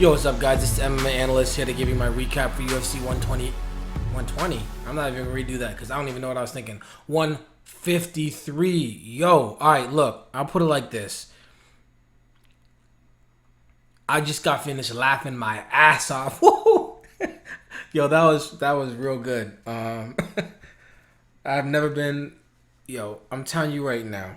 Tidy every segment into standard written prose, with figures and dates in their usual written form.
Yo, what's up, guys? It's Mma Analyst here to give you my recap for UFC 120. 120? I'm not even going to redo that because I don't even know what I was thinking. 153. Yo, alright, look. I'll put it like this. I just got finished laughing my ass off. Woo! Yo, that was real good. I've never been... Yo, I'm telling you right now.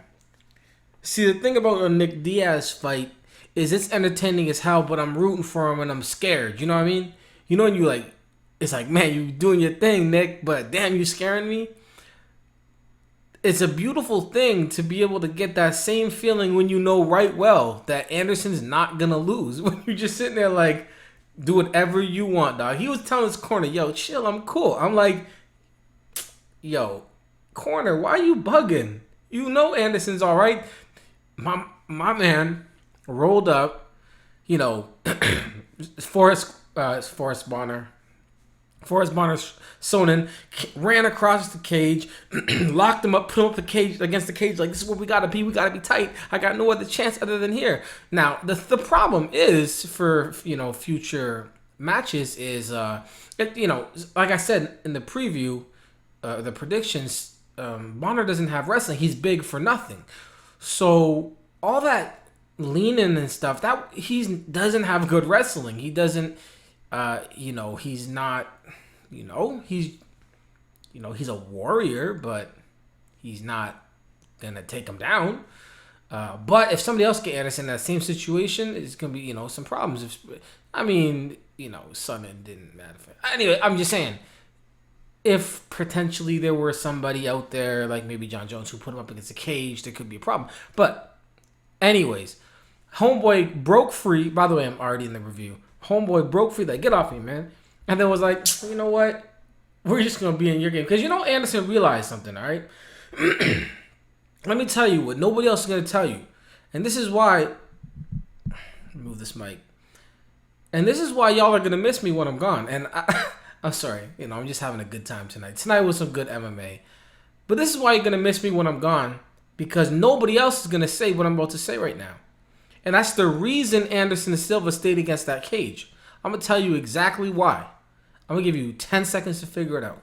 See, the thing about a Nick Diaz fight is it's entertaining as hell, but I'm rooting for him and I'm scared. You know what I mean? You know when you like, it's like, man, you doing your thing, Nick, but damn, you scaring me. It's a beautiful thing to be able to get that same feeling when you know right well that Anderson's not gonna lose. When you're just sitting there like, do whatever you want, dog. He was telling his corner, yo, chill, I'm cool. I'm like, yo, corner, why you bugging? You know Anderson's all right. My man rolled up, you know, Forrest Bonnar. Forrest Bonnar Sonnen ran across the cage, locked him up, put him up the cage against the cage. Like, this is what we gotta be. We gotta be tight. I got no other chance other than here. Now, the problem is for future matches is like I said in the preview, the predictions. Bonnar doesn't have wrestling. He's big for nothing. So all that leaning and stuff, that he doesn't have good wrestling. He doesn't, he's not, he's a warrior, but he's not gonna take him down. But if somebody else get Anderson in that same situation, it's gonna be some problems. Sonnen didn't matter. Anyway, I'm just saying. If potentially there were somebody out there, like maybe John Jones, who put him up against a cage, there could be a problem. But anyways, Homeboy broke free. By the way, I'm already in the review. Homeboy broke free. Like, get off me, man. And then was like, you know what? We're just going to be in your game. Because Anderson realized something, all right? Let me tell you what nobody else is going to tell you. And this is why... Move this mic. And this is why y'all are going to miss me when I'm gone. And I'm sorry, I'm just having a good time tonight. Tonight was some good MMA. But this is why you're going to miss me when I'm gone. Because nobody else is going to say what I'm about to say right now. And that's the reason Anderson and Silva stayed against that cage. I'm going to tell you exactly why. I'm going to give you 10 seconds to figure it out.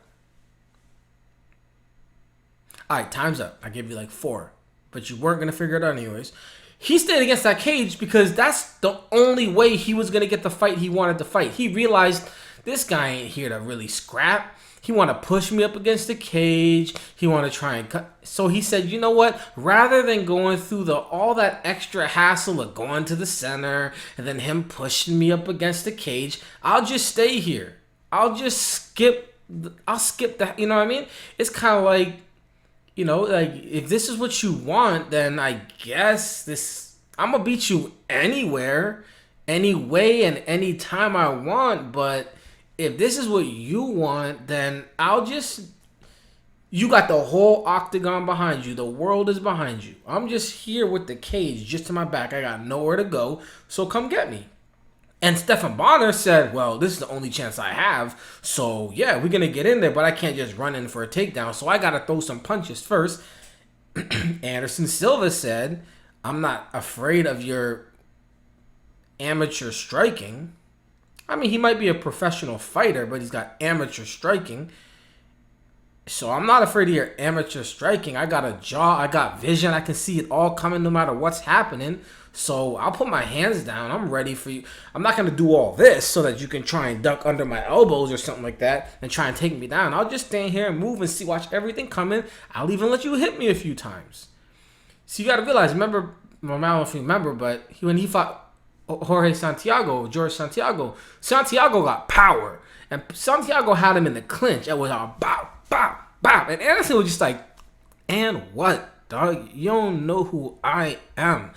Alright, time's up. I gave you like 4. But you weren't going to figure it out anyways. He stayed against that cage because that's the only way he was going to get the fight he wanted to fight. He realized... this guy ain't here to really scrap. He want to push me up against the cage. He want to try and cut. So he said, you know what? Rather than going through all that extra hassle of going to the center and then him pushing me up against the cage, I'll just stay here. I'll skip that. You know what I mean? It's kind of like, like if this is what you want, then I guess I'm going to beat you anywhere, anyway, and anytime I want, but... if this is what you want, then you got the whole octagon behind you. The world is behind you. I'm just here with the cage just to my back. I got nowhere to go, so come get me. And Stephan Bonnar said, well, this is the only chance I have. So, yeah, we're going to get in there, but I can't just run in for a takedown. So I got to throw some punches first. Anderson Silva said, I'm not afraid of your amateur striking. I mean, he might be a professional fighter, but he's got amateur striking. So I'm not afraid of your amateur striking. I got a jaw. I got vision. I can see it all coming no matter what's happening. So I'll put my hands down. I'm ready for you. I'm not going to do all this so that you can try and duck under my elbows or something like that and try and take me down. I'll just stand here and move and watch everything coming. I'll even let you hit me a few times. So you got to realize, I don't know if you remember, but when he fought George Santiago got power. And Santiago had him in the clinch. It was all bow, bow, bow. And Anderson was just like, and what, dog? You don't know who I am.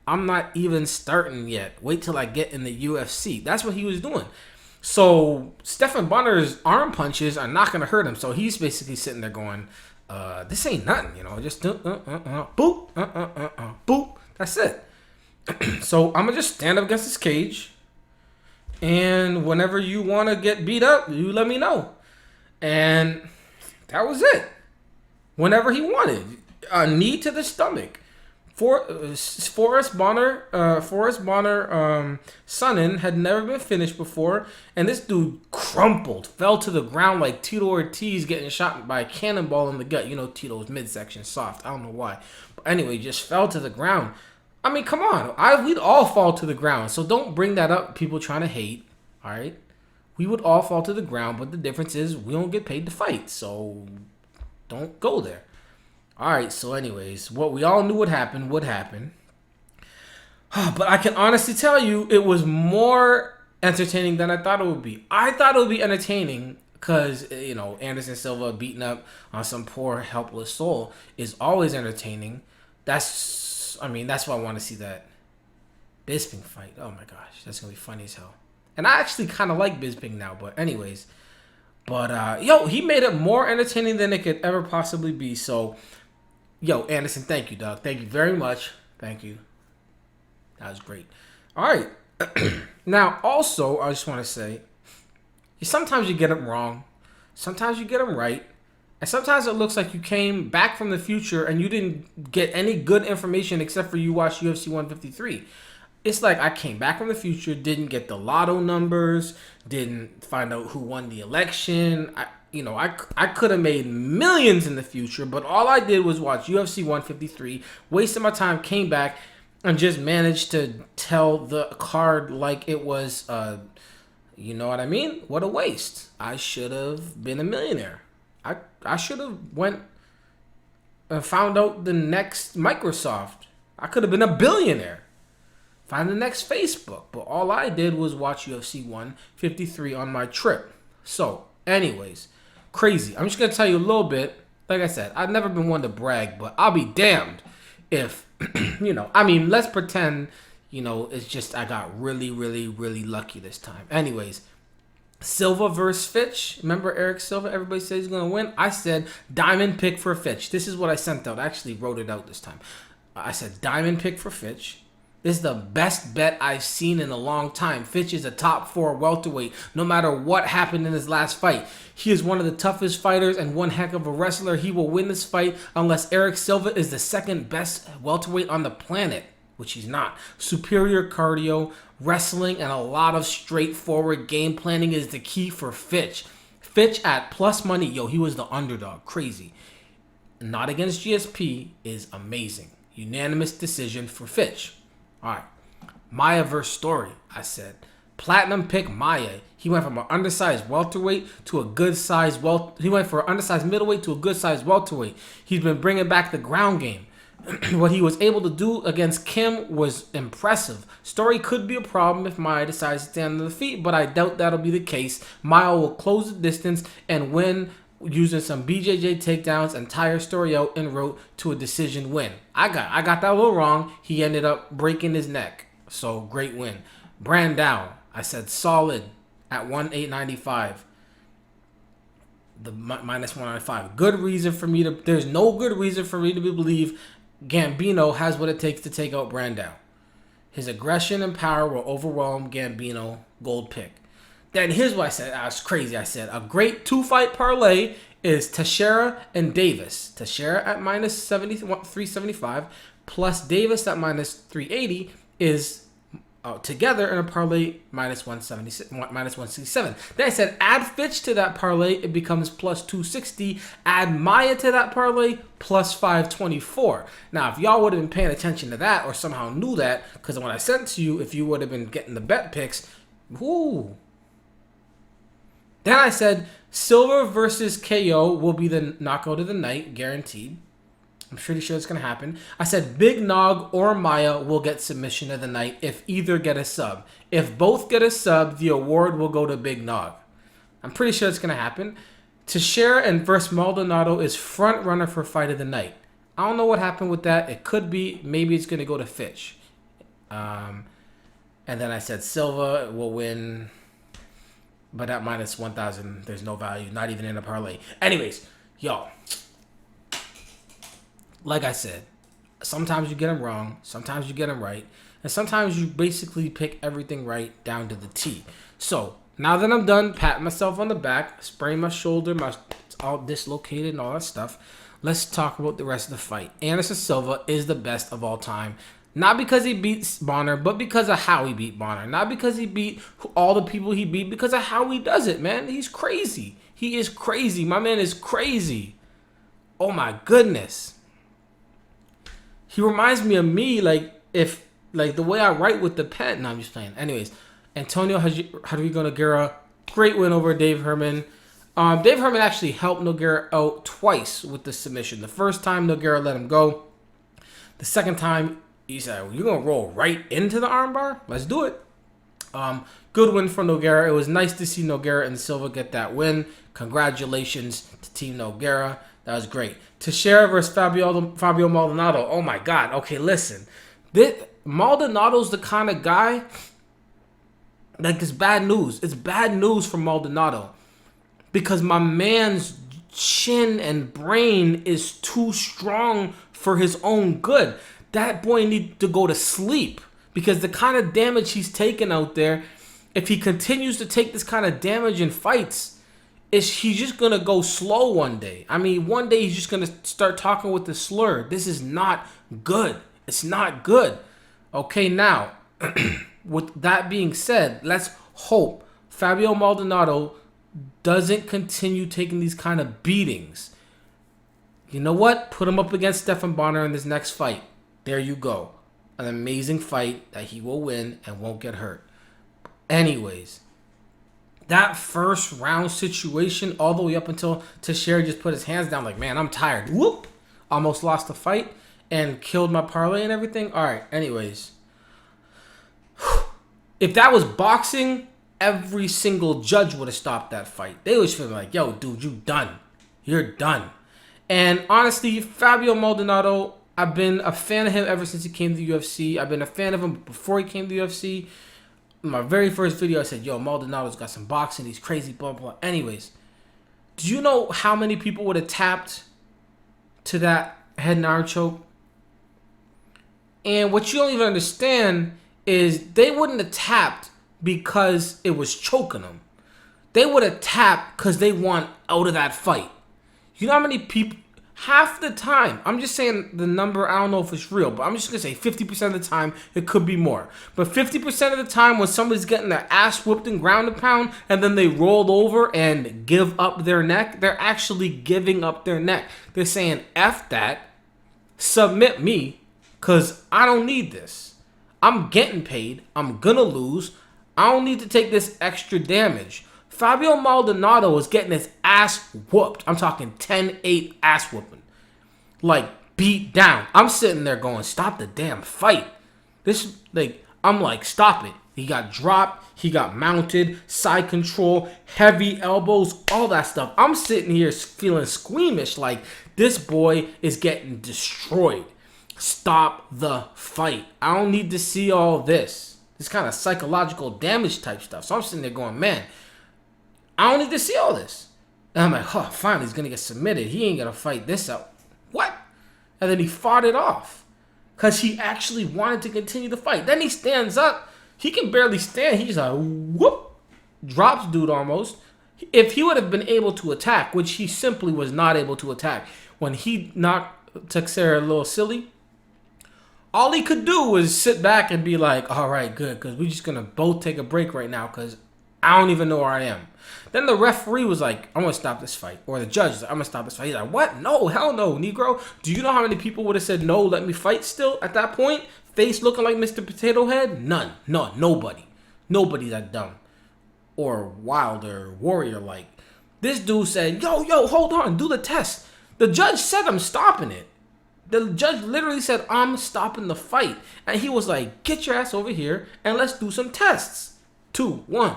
I'm not even starting yet. Wait till I get in the UFC. That's what he was doing. So Stephan Bonnar's arm punches are not going to hurt him. So he's basically sitting there going, this ain't nothing, just boop, boop. That's it. So I'm gonna just stand up against this cage, and whenever you want to get beat up, you let me know. And that was it. Whenever he wanted, a knee to the stomach, Forrest Bonnar, Sonnen had never been finished before, and this dude crumpled, fell to the ground like Tito Ortiz getting shot by a cannonball in the gut. You know Tito's midsection soft. I don't know why, but anyway, just fell to the ground. I mean, come on, we'd all fall to the ground, so don't bring that up. People trying to hate, all right? We would all fall to the ground, but the difference is we don't get paid to fight, so don't go there. All right, so anyways, what we all knew would happen would happen. But I can honestly tell you it was more entertaining than I thought it would be. I thought it would be entertaining because, you know, Anderson Silva beating up on some poor, helpless soul is always entertaining. That's why I want to see that Bisping fight. Oh, my gosh, that's going to be funny as hell. And I actually kind of like Bisping now, but anyways. But, he made it more entertaining than it could ever possibly be, so... Yo, Anderson, thank you, dog. Thank you very much. Thank you. That was great. All right. Now, also, I just want to say, sometimes you get them wrong. Sometimes you get them right. And sometimes it looks like you came back from the future and you didn't get any good information except for you watched UFC 153. It's like I came back from the future, didn't get the lotto numbers, didn't find out who won the election. I could have made millions in the future, but all I did was watch UFC 153, wasted my time, came back, and just managed to tell the card like it was, you know what I mean? What a waste. I should have been a millionaire. I should have went and found out the next Microsoft. I could have been a billionaire. Find the next Facebook. But all I did was watch UFC 153 on my trip. So, anyways, crazy. I'm just going to tell you a little bit. Like I said, I've never been one to brag, but I'll be damned if, let's pretend, it's just I got really, really, really lucky this time. Anyways, Silva versus Fitch. Remember Eric Silva? Everybody says he's going to win. I said diamond pick for Fitch. This is what I sent out. I actually wrote it out this time. I said diamond pick for Fitch. This is the best bet I've seen in a long time. Fitch is a top 4 welterweight, no matter what happened in his last fight. He is one of the toughest fighters and one heck of a wrestler. He will win this fight unless Eric Silva is the second best welterweight on the planet, which he's not. Superior cardio, wrestling, and a lot of straightforward game planning is the key for Fitch. Fitch at plus money, he was the underdog. Crazy. Not against GSP is amazing. Unanimous decision for Fitch. All right, Maia versus Story. I said platinum pick Maia. He went from an undersized welterweight to a good size He went for an undersized middleweight to a good size welterweight. He's been bringing back the ground game. What he was able to do against Kim was impressive. Story could be a problem if Maia decides to stand on the feet, but I doubt that'll be the case. Maia will close the distance and win using some BJJ takedowns and tire Story out en route to a decision win. I got that a little wrong. He ended up breaking his neck. So, great win. Browne, I said solid at 1,895. The minus 195. Good reason for me to... There's no good reason for me to believe Gambino has what it takes to take out Browne. His aggression and power will overwhelm Gambino. Gold pick. Then here's what I said. I was crazy. I said a great 2-fight parlay is Teixeira and Davis. Teixeira at minus 375 plus Davis at minus 380 is together in a parlay minus 167. Then I said add Fitch to that parlay. It becomes plus 260. Add Maia to that parlay plus 524. Now, if y'all would have been paying attention to that or somehow knew that, because when I sent to you, if you would have been getting the bet picks, whoo. Then I said Silva versus KO will be the knockout of the night, guaranteed. I'm pretty sure it's going to happen. I said Big Nog or Maia will get submission of the night if either get a sub. If both get a sub, the award will go to Big Nog. I'm pretty sure it's going to happen. Teixeira and versus Maldonado is front runner for fight of the night. I don't know what happened with that. It could be. Maybe it's going to go to Fitch. And then I said Silva will win... But at minus 1,000, there's no value. Not even in a parlay. Anyways, y'all. Like I said, sometimes you get them wrong. Sometimes you get them right. And sometimes you basically pick everything right down to the T. So, now that I'm done patting myself on the back, spraying my shoulder, it's all dislocated and all that stuff. let's talk about the rest of the fight. Anderson Silva is the best of all time. Not because he beat Bonnar, but because of how he beat Bonnar. Not because he beat all the people he beat, because of how he does it, man. He's crazy. He is crazy. My man is crazy. Oh my goodness. He reminds me of me, like the way I write with the pen. No, I'm just playing. Anyways, Antonio Rodrigo Nogueira, great win over Dave Herman. Dave Herman actually helped Nogueira out twice with the submission. The first time Nogueira let him go. The second time he said, well, "You're gonna roll right into the armbar? Let's do it." Good win for Nogueira. It was nice to see Nogueira and Silva get that win. Congratulations to Team Nogueira. That was great. Teixeira versus Fabio Maldonado. Oh my God. Okay, listen. Maldonado's the kind of guy, like, it's bad news. It's bad news for Maldonado because my man's chin and brain is too strong for his own good. That boy needs to go to sleep because the kind of damage he's taking out there, if he continues to take this kind of damage in fights, he's just going to go slow one day. I mean, one day he's just going to start talking with the slur. This is not good. It's not good. Okay, now, with that being said, let's hope Fabio Maldonado doesn't continue taking these kind of beatings. You know what? Put him up against Stephan Bonnar in this next fight. There you go. An amazing fight that he will win and won't get hurt. Anyways, that first round situation all the way up until Teixeira just put his hands down like, man, I'm tired. Whoop! Almost lost the fight and killed my parlay and everything. All right, anyways. If that was boxing, every single judge would have stopped that fight. They was feeling like, yo, dude, you done. You're done. And honestly, Fabio Maldonado, I've been a fan of him ever since he came to the UFC. I've been a fan of him before he came to the UFC. In my very first video, I said, yo, Maldonado's got some boxing. He's crazy, blah, blah. Anyways, do you know how many people would have tapped to that head and arm choke? And what you don't even understand is they wouldn't have tapped because it was choking them. They would have tapped because they want out of that fight. You know how many people, half the time, I'm just saying the number, I don't know if it's real, but I'm just going to say 50% of the time, it could be more. But 50% of the time when somebody's getting their ass whooped and ground and pound, and then they roll over and give up their neck, they're actually giving up their neck. They're saying, F that, submit me, because I don't need this. I'm getting paid. I'm going to lose. I don't need to take this extra damage. Fabio Maldonado was getting his ass whooped. I'm talking 10-8 ass whooping. Like, beat down. I'm sitting there going, stop the damn fight. I'm like, stop it. He got dropped. He got mounted. Side control. Heavy elbows. All that stuff. I'm sitting here feeling squeamish. Like, this boy is getting destroyed. Stop the fight. I don't need to see all this. This kind of psychological damage type stuff. So I'm sitting there going, man, I don't need to see all this. And I'm like, oh, finally he's going to get submitted. He ain't going to fight this out. What? And then he fought it off. Because he actually wanted to continue the fight. Then he stands up. He can barely stand. He's like, whoop. Drops dude almost. If he would have been able to attack, which he simply was not able to attack, when he knocked Teixeira a little silly, all he could do was sit back and be like, all right, good, because we're just going to both take a break right now because I don't even know where I am. Then the referee was like, I'm going to stop this fight. Or the judge is like, I'm going to stop this fight. He's like, what? No, hell no, Negro. Do you know how many people would have said, no, let me fight still at that point? Face looking like Mr. Potato Head? None. No, nobody. Nobody that dumb. Or wild or warrior-like. This dude said, yo, hold on, do the test. The judge said I'm stopping it. The judge literally said, I'm stopping the fight. And he was like, get your ass over here and let's do some tests. 2, 1,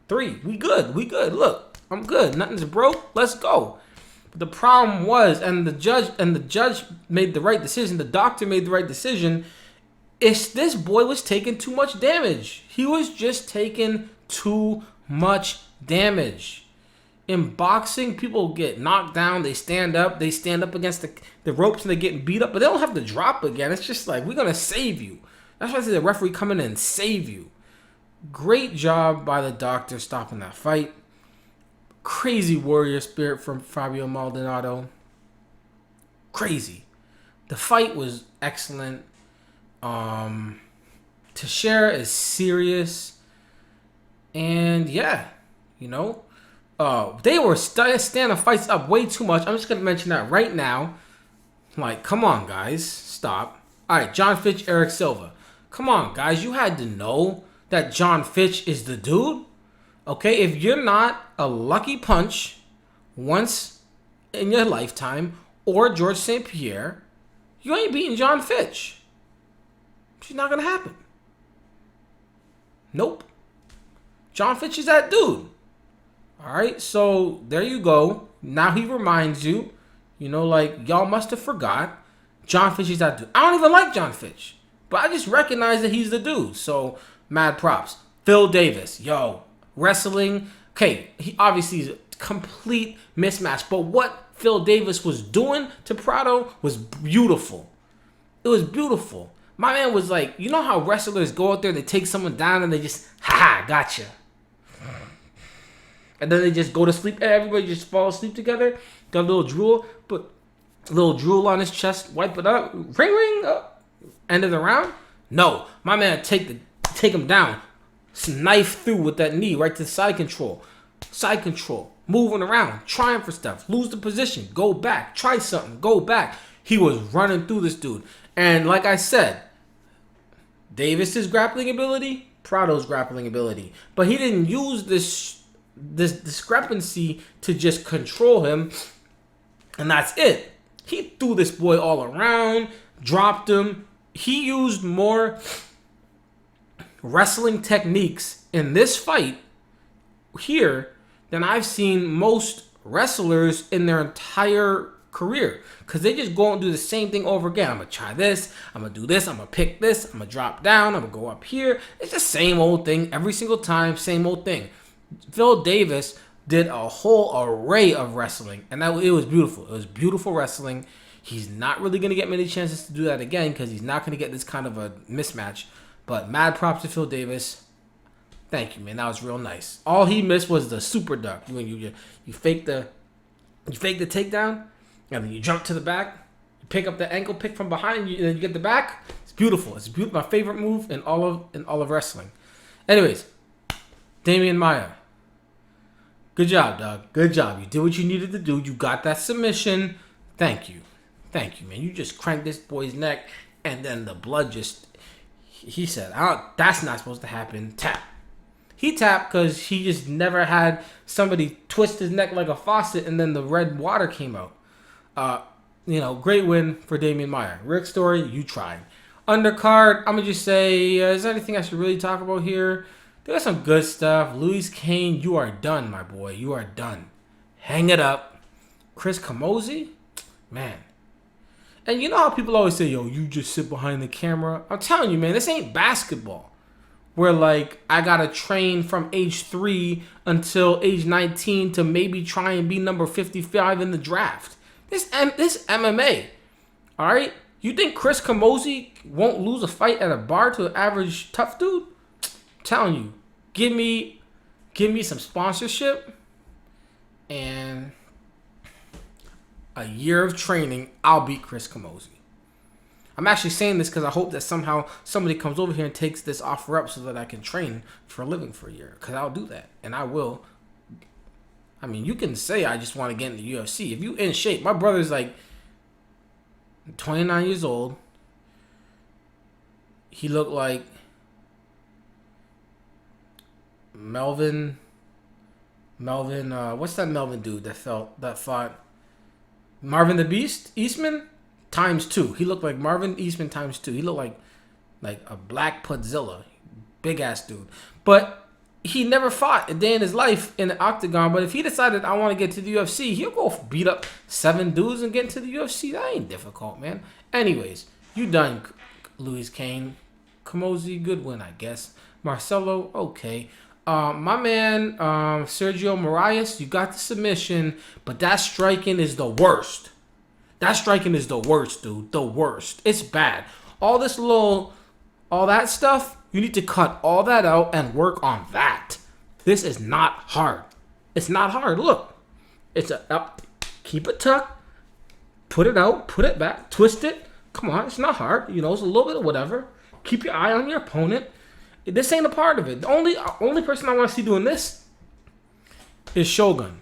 3. We good. Look, I'm good. Nothing's broke. Let's go. But the problem was, and the judge made the right decision. The doctor made the right decision. This boy was taking too much damage. He was just taking too much damage. In boxing, people get knocked down, they stand up against the ropes and they're getting beat up, but they don't have to drop again. It's just like, we're going to save you. That's why I say the referee come in and save you. Great job by the doctor stopping that fight. Crazy warrior spirit from Fabio Maldonado. crazy. The fight was excellent. Teixeira is serious. And yeah, you know, they were standing fights up way too much. I'm just going to mention that right now. Like, come on, guys. Stop. All right, John Fitch, Eric Silva. Come on, guys. You had to know that John Fitch is the dude. Okay, if you're not a lucky punch once in your lifetime or George St. Pierre, you ain't beating John Fitch. It's not going to happen. Nope. John Fitch is that dude. All right, so there you go. Now he reminds you, you know, like, y'all must have forgot. John Fitch is that dude. I don't even like John Fitch, but I just recognize that he's the dude. So, mad props. Phil Davis, yo, wrestling. Okay, he obviously is a complete mismatch, but what Phil Davis was doing to Prado was beautiful. It was beautiful. My man was like, you know how wrestlers go out there, they take someone down and they just, gotcha. And then they just go to sleep. Everybody just fall asleep together. Got a little drool, put a little drool on his chest, wipe it up, ring, up. End of the round. No, my man take him down, knife through with that knee right to side control, moving around, trying for stuff, lose the position, go back, try something, go back. He was running through this dude, and like I said, Davis's grappling ability, Prado's grappling ability, but he didn't use this discrepancy to just control him, and that's it. He threw this boy all around, dropped him. He used more wrestling techniques in this fight here than I've seen most wrestlers in their entire career, because they just go and do the same thing over again. I'm gonna try this, I'm gonna do this, I'm gonna pick this, I'm gonna drop down, I'm gonna go up here. It's the same old thing every single time, same old thing. Phil Davis did a whole array of wrestling, and it was beautiful. It was beautiful wrestling. He's not really going to get many chances to do that again because he's not going to get this kind of a mismatch. But mad props to Phil Davis. Thank you, man. That was real nice. All he missed was the super duck. When you fake the takedown, and then you jump to the back, you pick up the ankle pick from behind, and then you get the back. It's beautiful. It's beautiful. My favorite move in all of wrestling. Anyways, Demian Maia. Good job, dog. Good job. You did what you needed to do. You got that submission. Thank you. Thank you, man. You just cranked this boy's neck, and then the blood just... He said, that's not supposed to happen. Tap. He tapped because he just never had somebody twist his neck like a faucet, and then the red water came out. Great win for Demian Maia. Rick Story, you tried. Undercard, I'm going to just say, is there anything I should really talk about here? There's some good stuff. Luis Kane, you are done, my boy. You are done. Hang it up. Chris Camozzi, man. And you know how people always say, yo, you just sit behind the camera? I'm telling you, man, this ain't basketball. Where, like, I got to train from age 3 until age 19 to maybe try and be number 55 in the draft. This MMA, all right? You think Chris Camozzi won't lose a fight at a bar to an average tough dude? I'm telling you, give me some sponsorship and a year of training, I'll beat Chris Camozzi. I'm actually saying this because I hope that somehow somebody comes over here and takes this offer up so that I can train for a living for a year. Because I'll do that. And I will. I mean, you can say I just want to get in the UFC. If you in shape, my brother's like 29 years old. He looked like Melvin, what's that Melvin dude that fought Marvin the Beast Eastman ×2. He looked like Marvin Eastman ×2. He looked like a black Pudzilla, big ass dude. But he never fought a day in his life in the octagon. But if he decided I want to get to the UFC, he'll go beat up 7 dudes and get into the UFC. That ain't difficult, man. Anyways, you done, Luis Kane. Camozzi, good win, I guess. Marcelo, okay. My man, Sergio Moraes, you got the submission, but that striking is the worst. That striking is the worst, dude. The worst. It's bad. All that stuff, you need to cut all that out and work on that. This is not hard. It's not hard. Look. It's keep it tucked. Put it out, put it back, twist it. Come on, it's not hard. You know, it's a little bit of whatever. Keep your eye on your opponent. This ain't a part of it. The only person I want to see doing this is Shogun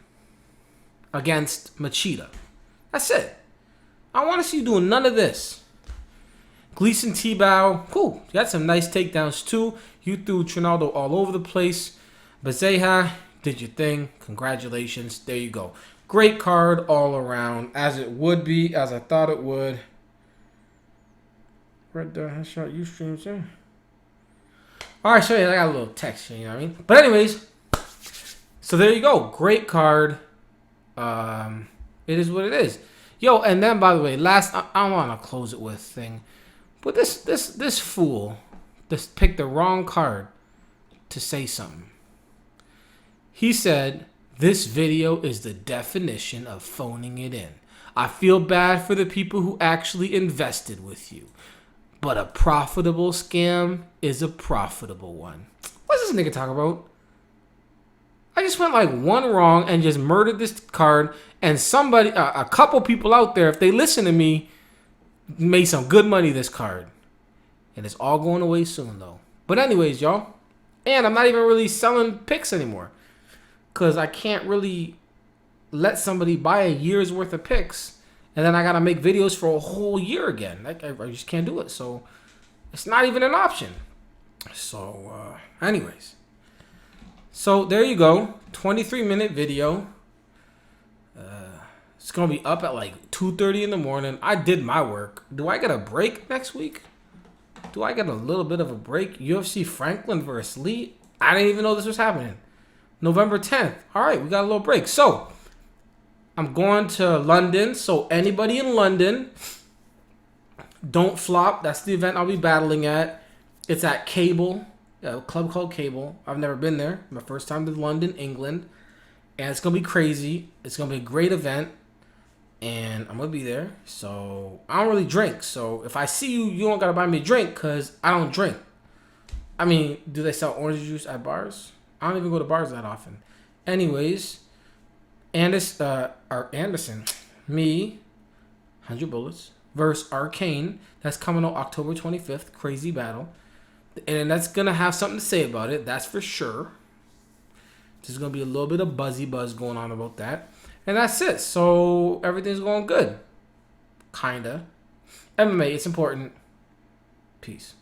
against Machida. That's it. I want to see you doing none of this. Gleason T-Bow, cool. You got some nice takedowns too. You threw Trinaldo all over the place. Bezeha did your thing. Congratulations. There you go. Great card all around, as it would be, as I thought it would. Red headshot, you stream, sir. All right, so yeah, I got a little text, you know what I mean? But anyways, so there you go. Great card. It is what it is. Yo, and then by the way, I want to close it with thing. But this fool just picked the wrong card to say something. He said, this video is the definition of phoning it in. I feel bad for the people who actually invested with you. But a profitable scam is a profitable one. What's this nigga talking about? I just went like one wrong and just murdered this card. And somebody, a couple people out there, if they listen to me, made some good money this card. And it's all going away soon though. But anyways, y'all. And I'm not even really selling picks anymore. Because I can't really let somebody buy a year's worth of picks. And then I got to make videos for a whole year again. I just can't do it. So it's not even an option. So anyways. So there you go. 23-minute video. It's going to be up at like 2:30 in the morning. I did my work. Do I get a break next week? Do I get a little bit of a break? UFC Franklin versus Lee? I didn't even know this was happening. November 10th. All right, we got a little break. So, I'm going to London. So, anybody in London, don't flop. That's the event I'll be battling at. It's at Cable, a club called Cable. I've never been there. My first time to London, England. And it's going to be crazy. It's going to be a great event. And I'm going to be there. So, I don't really drink. So, if I see you, you don't got to buy me a drink because I don't drink. I mean, do they sell orange juice at bars? I don't even go to bars that often. Anyways, Anderson, me, 100 Bullets, versus Arcane. That's coming on October 25th. Crazy battle. And that's going to have something to say about it. That's for sure. There's going to be a little bit of buzz going on about that. And that's it. So everything's going good. Kinda. MMA, it's important. Peace.